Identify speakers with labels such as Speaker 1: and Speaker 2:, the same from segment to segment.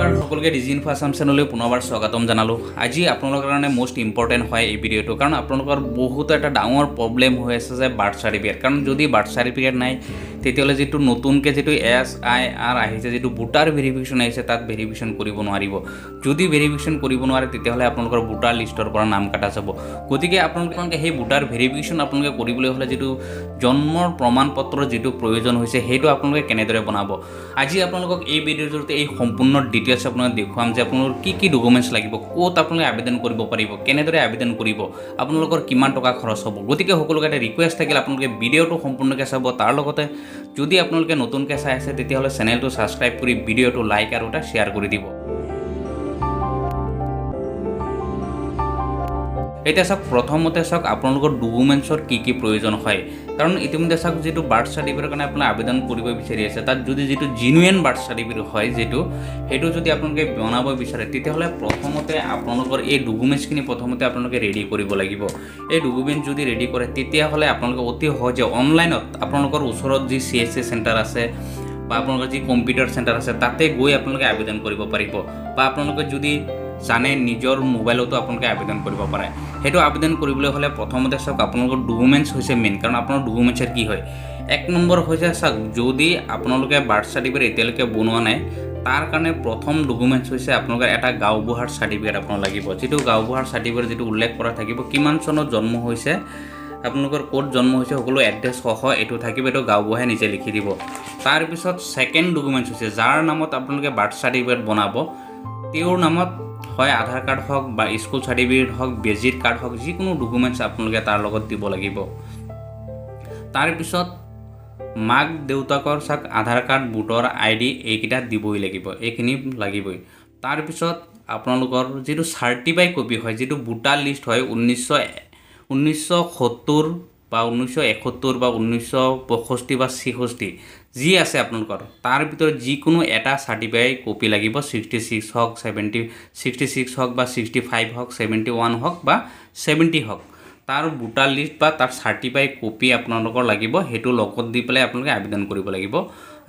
Speaker 1: নমস্কাৰ সকলোকে ডিজি ইনফো আসাম চেনেললৈ পুনৰবাৰ স্বাগতম জনালোঁ। আজি আপোনালোকৰ কাৰণে মোষ্ট ইম্পৰ্টেণ্ট হয় এই ভিডিঅ'টো, কাৰণ আপোনালোকৰ বহুত এটা ডাঙৰ প্ৰব্লেম হৈ আছে যে বাৰ্থ চাৰ্টিফিকেট। কাৰণ যদি বাৰ্থ চাৰ্টিফিকেট নাই তেতিয়াহ'লে যিটো নতুনকৈ যিটো SIR আহিছে, যিটো ভোটাৰ ভেৰিফিকেশ্যন আহিছে, তাত ভেৰিফিকেশ্যন কৰিব নোৱাৰিব। যদি ভেৰিফিকেশ্যন কৰিব নোৱাৰে তেতিয়াহ'লে আপোনালোকৰ ভোটাৰ লিষ্টৰ পৰা নাম কাটা যাব। গতিকে আপোনালোকে সেই ভোটাৰ ভেৰিফিকেশ্যন আপোনালোকে কৰিবলৈ হ'লে যিটো জন্মৰ প্ৰমাণ পত্ৰৰ যিটো প্ৰয়োজন হৈছে সেইটো আপোনালোকে কেনেদৰে বনাব, আজি আপোনালোকক এই ভিডিঅ'ৰ জৰিয়তে এই সম্পূৰ্ণ ডিটেইলছ আপোনাক দেখুৱাম যে আপোনালোকৰ কি ডকুমেণ্টছ লাগিব, ক'ত আপোনালোকে আবেদন কৰিব পাৰিব, কেনেদৰে আবেদন কৰিব, আপোনালোকৰ কিমান টকা খৰচ হ'ব। গতিকে সকলোকে এটা ৰিকুৱেষ্ট থাকিল, আপোনালোকে ভিডিঅ'টো সম্পূৰ্ণকৈ চাব। তাৰ লগতে যদি আপোনালোকে নতুনকৈ চাই আছে তেতিয়াহ'লে চেনেলটো ছাবস্ক্ৰাইব কৰি ভিডিঅ'টো লাইক আৰু এটা শ্বেয়াৰ কৰি দিব। এতিয়া চাওক, প্ৰথমতে চাওক আপোনালোকৰ ডকুমেণ্টছৰ কি প্ৰয়োজন হয়। কাৰণ ইতিমধ্যে চাওক, যিটো বাৰ্থ চাৰ্টিফিকেটৰ কাৰণে আপোনালোকে আবেদন কৰিব বিচাৰি আছে, তাত যদি যিটো জিনুইন বাৰ্থ চাৰ্টিফিকেট হয় সেইটো যদি আপোনালোকে বনাব বিচাৰে তেতিয়াহ'লে প্ৰথমতে আপোনালোকৰ এই ডকুমেণ্টছখিনি প্ৰথমতে আপোনালোকে ৰেডি কৰিব লাগিব। এই ডকুমেণ্টছ যদি ৰেডি কৰে তেতিয়াহ'লে আপোনালোকে অতি সহজে অনলাইনত আপোনালোকৰ ওচৰত যি CSC চেণ্টাৰ আছে বা আপোনালোকৰ যি কম্পিউটাৰ চেণ্টাৰ আছে তাতে গৈ আপোনালোকে আবেদন কৰিব পাৰিব, বা আপোনালোকে যদি জানে নিজৰ মোবাইলতো আপোনালোকে আবেদন কৰিব পাৰে। সেইটো আবেদন কৰিবলৈ হ'লে প্ৰথমতে চাওক আপোনালোকৰ ডকুমেণ্টছ হৈছে মেইন, কাৰণ আপোনাৰ ডকুমেণ্টছৰ কি হয়। এক নম্বৰ হৈছে চাওক, যদি আপোনালোকে বাৰ্থ চাৰ্টিফিকেট এতিয়ালৈকে বনোৱা নাই তাৰ কাৰণে প্ৰথম ডকুমেণ্টছ হৈছে আপোনালোকৰ এটা গাঁওবুঢ়াৰ চাৰ্টিফিকেট আপোনাক লাগিব। যিটো গাঁওবুঢ়াৰ চাৰ্টিফিকেট যিটো উল্লেখ কৰা থাকিব, কিমান চনত জন্ম হৈছে, আপোনালোকৰ ক'ত জন্ম হৈছে, সকলো এড্ৰেছ সহ এইটো থাকিব, এইটো গাঁওবুঢ়াই নিজে লিখি দিব। তাৰপিছত ছেকেণ্ড ডকুমেণ্টছ হৈছে যাৰ নামত আপোনালোকে বাৰ্থ চাৰ্টিফিকেট বনাব তেওঁৰ নামত হয় আধাৰ কাৰ্ড হওক বা স্কুল চাৰ্টিফিকেট হওক, বেজিট কাৰ্ড হওক, যিকোনো ডকুমেণ্টছ আপোনালোকে তাৰ লগত দিব লাগিব। তাৰপিছত মাক দেউতাকৰ চাওক আধাৰ কাৰ্ড, ভোটাৰ ID এইকেইটা দিবই লাগিব, এইখিনি লাগিবই। তাৰপিছত আপোনালোকৰ যিটো চাৰ্টিফাই কপি হয়, যিটো ভোটাৰ লিষ্ট হয় 1970 বা 1971 বা 1965 বা 66 যি আছে আপোনালোকৰ, তাৰ ভিতৰত যিকোনো এটা চাৰ্টিফাই কপি লাগিব। 66 হওক, 66 হওক বা 65 হওক, 71 হওক বা 70 হওক, তাৰ ভোটাৰ লিষ্ট বা তাৰ চাৰ্টিফাই কপি আপোনালোকৰ লাগিব। সেইটো লগত দি পেলাই আপোনালোকে আবেদন কৰিব লাগিব।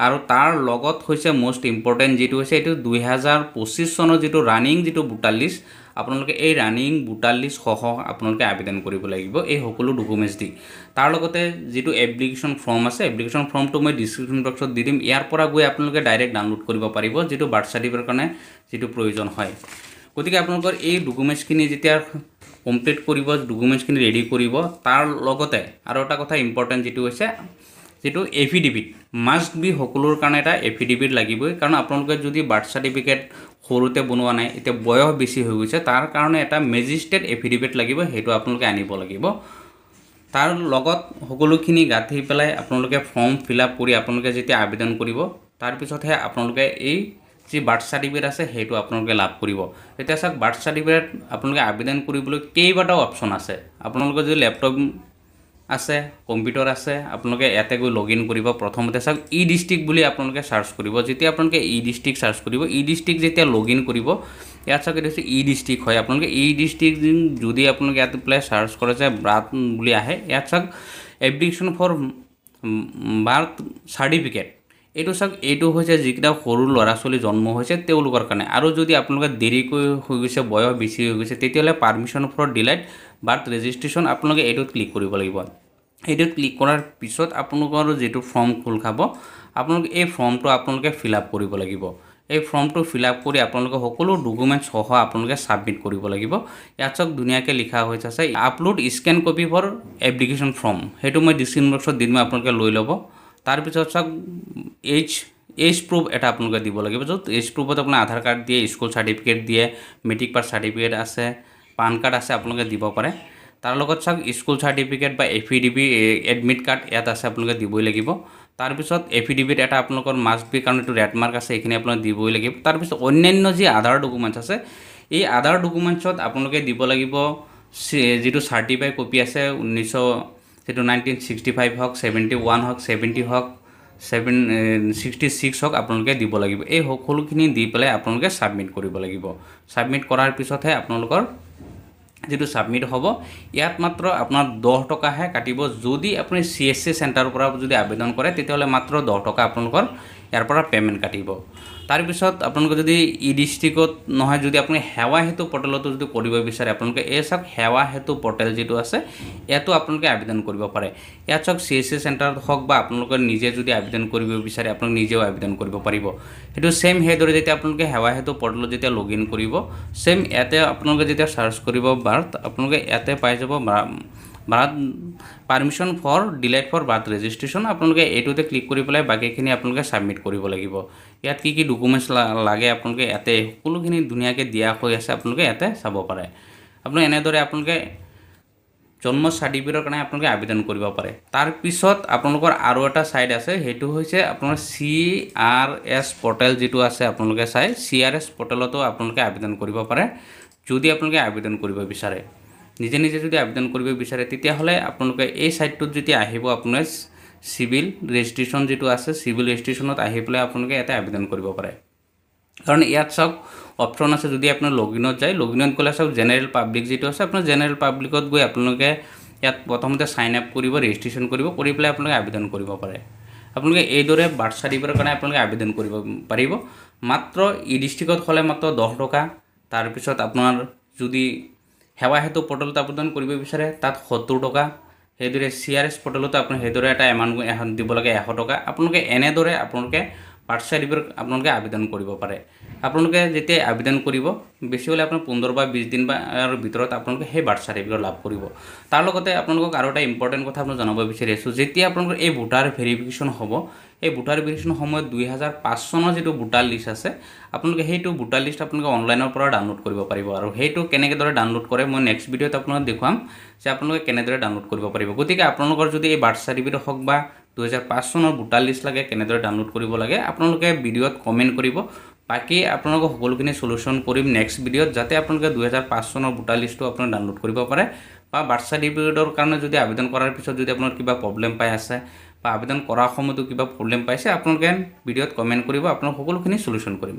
Speaker 1: আৰু তাৰ লগত হৈছে মষ্ট ইম্পৰ্টেণ্ট যিটো হৈছে এইটো 2025 চনৰ যিটো ৰানিং যিটো ভোটাৰ লিষ্ট, আপোনালোকে এই ৰানিং ভোটাৰ লিষ্ট সহ আপোনালোকে আবেদন কৰিব লাগিব এই সকলো ডকুমেণ্টছ দি। তাৰ লগতে যিটো এপ্লিকেশ্যন ফৰ্ম আছে, এপ্লিকেশ্যন ফৰ্মটো মই ডিছক্ৰিপশ্যন বক্সত দি দিম, ইয়াৰ পৰা গৈ আপোনালোকে ডাইৰেক্ট ডাউনলোড কৰিব পাৰিব, যিটো বাৰ্থ চাৰ্টিফিকেটৰ কাৰণে যিটো প্ৰয়োজন হয়। গতিকে আপোনালোকৰ এই ডকুমেণ্টছখিনি যেতিয়া কমপ্লিট কৰিব, ডকুমেণ্টছখিনি ৰেডি কৰিব, তাৰ লগতে আৰু এটা কথা ইম্পৰ্টেণ্ট যিটো হৈছে যিটো এফিডেভিট মাষ্ট বি, সকলোৰ কাৰণে এটা এফিডেভিট লাগিবই। কাৰণ আপোনালোকে যদি বাৰ্থ চাৰ্টিফিকেট সৰুতে বনোৱা নাই, এতিয়া বয়স বেছি হৈ গৈছে, তাৰ কাৰণে এটা মেজিষ্ট্ৰেট এফিডেভিট লাগিব, সেইটো আপোনালোকে আনিব লাগিব। তাৰ লগত সকলোখিনি গাঁঠি পেলাই আপোনালোকে ফৰ্ম ফিল আপ কৰি আপোনালোকে যেতিয়া আবেদন কৰিব, তাৰপিছতহে আপোনালোকে এই যি বাৰ্থ চাৰ্টিফিকেট আছে সেইটো আপোনালোকে লাভ কৰিব। এতিয়া চাওক, বাৰ্থ চাৰ্টিফিকেট আপোনালোকে আবেদন কৰিবলৈ কেইবাটাও অপশ্যন আছে। আপোনালোকৰ যদি লেপটপ আছে, কম্পিউটাৰ আছে, আপোনালোকে ইয়াতে গৈ লগ ইন কৰিব। প্ৰথমতে চাওক ডিষ্ট্ৰিক্ট বুলি আপোনালোকে চাৰ্চ কৰিব। যেতিয়া আপোনালোকে ডিষ্ট্ৰিক্ট চাৰ্চ কৰিব, ডিষ্ট্ৰিক্ট যেতিয়া লগ ইন কৰিব, ইয়াত চাওক এইটো হৈছে ডিষ্ট্ৰিক্ট হয়। আপোনালোকে ডিষ্ট্ৰিক্ট যদি আপোনালোকে ইয়াত পেলাই চাৰ্চ কৰে যে বাৰ্থ বুলি আহে, ইয়াত চাওক এপ্লিকেশ্যন ফৰ বাৰ্থ চাৰ্টিফিকেট, এইটো চাওক এইটো হৈছে যিকেইটা সৰু ল'ৰা ছোৱালী জন্ম হৈছে তেওঁলোকৰ কাৰণে। আৰু যদি আপোনালোকে দেৰিকৈ হৈ গৈছে, বয়স বেছি হৈ গৈছে, তেতিয়াহ'লে permission for delayed birth registration আপোনালোকে এইটোত ক্লিক কৰিব লাগিব। এইটোত ক্লিক কৰাৰ পিছত আপোনালোকৰ যিটো ফৰ্ম খোল খাব, আপোনালোকে এই ফৰ্মটো আপোনালোকে ফিল আপ কৰিব লাগিব। এই ফৰ্মটো ফিল আপ কৰি আপোনালোকে সকলো ডকুমেণ্টছ সহ আপোনালোকে ছাবমিট কৰিব লাগিব। ইয়াত চাওক ধুনীয়াকৈ লিখা হৈ আছে upload scan copy for application form, সেইটো মই ডিছক্ৰিপশ্যন বক্সত দি দিম, আপোনালোকে লৈ ল'ব। তাৰপিছত চাওক এজ প্ৰুফ এটা আপোনালোকে দিব লাগিব, য'ত এজ প্ৰুফত আপোনাৰ আধাৰ কাৰ্ড দিয়ে, স্কুল চাৰ্টিফিকেট দিয়ে, মেট্ৰিক পাছ চাৰ্টিফিকেট আছে, পান কাৰ্ড আছে, আপোনালোকে দিব পাৰে। তাৰ লগত চাওক স্কুল চাৰ্টিফিকেট বা এডমিট কাৰ্ড ইয়াত আছে, আপোনালোকে দিবই লাগিব। তাৰপিছত এফিডেভিট এটা আপোনালোকৰ মাষ্ট বি, কাৰণ এইটো ৰেড মাৰ্ক আছে, এইখিনি আপোনালোকে দিবই লাগিব। তাৰপিছত অন্যান্য যি আধাৰ ডকুমেণ্টছ আছে, এই আধাৰ ডকুমেণ্টছত আপোনালোকে দিব লাগিব যিটো চাৰ্টিফাই কপি আছে 1965 হওক, 71 হওক, 70 হওক, 66 হওক, আপোনালোকে দিব লাগিব। এই সকলোখিনি দি পেলাই আপোনালোকে ছাবমিট কৰিব লাগিব। ছাবমিট কৰাৰ পিছতহে আপোনালোকৰ যেটো সাবমিট হ'ব ইয়াত মাত্ৰ আপোনাৰ 10 টকাহে কাটিব। যদি আপুনি CSC চেণ্টাৰৰ পৰা যদি আবেদন কৰে তেতিয়াহ'লে মাত্ৰ 10 টকা আপোনালোকৰ ইয়াৰ পৰা পে'মেণ্ট কাটিব। তাৰপিছত আপোনালোকে যদি ই ডিষ্ট্ৰিক্টত নহয়, যদি আপুনি সেৱা সেতু পৰ্টেলতো যদি কৰিব বিচাৰে, আপোনালোকে এই চাওক সেৱা সেতু পৰ্টেল যিটো আছে ইয়াতো আপোনালোকে আবেদন কৰিব পাৰে। ইয়াত চাওক CSC চেণ্টাৰত হওক বা আপোনালোকে নিজে যদি আবেদন কৰিব বিচাৰে আপোনালোকে নিজেও আবেদন কৰিব পাৰিব। সেইটো ছেইম সেইদৰে যেতিয়া আপোনালোকে সেৱা সেতু পৰ্টেলত যেতিয়া লগ ইন কৰিব, ছেইম ইয়াতে আপোনালোকে যেতিয়া চাৰ্চ কৰিব বাৰ্থ, আপোনালোকে ইয়াতে পাই যাব birth permission for delayed for birth registration. আপোনালোকে এইটোতে ক্লিক কৰি পেলাই বাকীখিনি আপোনালোকে ছাবমিট কৰিব লাগিব। ইয়াত কি ডকুমেণ্টছ লাগে আপোনালোকে ইয়াতে সকলোখিনি ধুনীয়াকৈ দিয়া হৈ আছে, আপোনালোকে ইয়াতে চাব পাৰে। আপোনালোকে এনেদৰে আপোনালোকে জন্ম চাৰ্টিফিকেটৰ কাৰণে আপোনালোকে আবেদন কৰিব পাৰে। তাৰপিছত আপোনালোকৰ আৰু এটা ছাইট আছে, সেইটো হৈছে আপোনাৰ CRS পৰ্টেল যিটো আছে, আপোনালোকে চাই CRS পৰ্টেলতো আপোনালোকে আবেদন কৰিব পাৰে। যদি আপোনালোকে আবেদন কৰিব বিচাৰে, নিজে নিজে যদি আবেদন কৰিব বিচাৰে, তেতিয়াহ'লে আপোনালোকে এই ছাইটটোত যেতিয়া আহিব, আপোনাৰ চিভিল ৰেজিষ্ট্ৰেশ্যন যিটো আছে, চিভিল ৰেজিষ্ট্ৰেশ্যনত আহি পেলাই আপোনালোকে ইয়াতে আবেদন কৰিব পাৰে। কাৰণ ইয়াত চাওক অপশ্যন আছে, যদি আপোনাৰ লগ ইনত যায়, লগ ইনত গ'লে চাওক জেনেৰেল পাব্লিক যিটো আছে, আপোনাৰ জেনেৰেল পাব্লিকত গৈ আপোনালোকে ইয়াত প্ৰথমতে ছাইন আপ কৰিব, ৰেজিষ্ট্ৰেশ্যন কৰিব, কৰি পেলাই আপোনালোকে আবেদন কৰিব পাৰে। আপোনালোকে এইদৰে বাৰ্থ চাৰ্টিফিকেটৰ কাৰণে আপোনালোকে আবেদন কৰিব পাৰিব। মাত্ৰ ই ডিষ্ট্ৰিক্টত হ'লে মাত্ৰ 10 টকা। তাৰপিছত আপোনাৰ যদি সেৱা সেতু পৰ্টেলত আবেদন কৰিব বিচাৰে তাত 70 টকা। সেইদৰে CRS পৰ্টেলতো আপুনি সেইদৰে এটা এমাউণ্ট দিব লাগে 100 টকা। আপোনালোকে এনেদৰে আপোনালোকে বাৰ্থ চাৰ্টিফিকেট আপোনালোকে আবেদন কৰিব পাৰে। আপোনালোকে যেতিয়া আবেদন কৰিব, বেছি হ'লে আপোনাৰ 15 বা 20 দিন ভিতৰত আপোনালোকে সেই বাৰ্থ চাৰ্টিফিকেট লাভ কৰিব। তাৰ লগতে আপোনালোকক আৰু এটা ইম্পৰ্টেণ্ট কথা মই জনাব বিচাৰি আছোঁ, যেতিয়া আপোনালোকৰ এই ভোটাৰ ভেৰিফিকেশ্যন হ'ব, এই ভোটাৰ ভেৰিফিকেশ্যন সময়ত 2005 চনৰ যিটো ভোটাৰ লিষ্ট আছে, আপোনালোকে সেইটো ভোটাৰ লিষ্ট আপোনালোকে অনলাইনৰ পৰা ডাউনলোড কৰিব পাৰিব। আৰু সেইটো কেনেদৰে ডাউনলোড কৰে মই নেক্সট ভিডিঅ'ত আপোনালোকক দেখুৱাম যে আপোনালোকে কেনেদৰে ডাউনলোড কৰিব পাৰিব। গতিকে আপোনালোকৰ যদি এই বাৰ্থ চাৰ্টিফিকেট হওক বা 2005 চনৰ ভোটাৰ লিষ্ট লাগে, কেনেদৰে ডাউনলোড কৰিব লাগে, আপোনালোকে ভিডিঅ'ত কমেণ্ট কৰিব। বাকী আপোনালোকক সকলোখিনি সলিউশ্যন কৰিম নেক্সট ভিডিঅ'ত, যাতে আপোনালোকে 2005 চনৰ ভোটাৰ লিষ্টটো আপোনালোকে ডাউনলোড কৰিব পাৰে। বা বাৰ্থ চাৰ্টিফিকেটৰ কাৰণে যদি আবেদন কৰাৰ পিছত যদি আপোনাৰ কিবা প্ৰব্লেম পাই আছে বা আবেদন কৰাৰ সময়তো কিবা প্ৰব্লেম পাইছে, আপোনালোকে ভিডিঅ'ত কমেণ্ট কৰিব, আপোনালোক সকলোখিনি সলিউশ্যন কৰিম।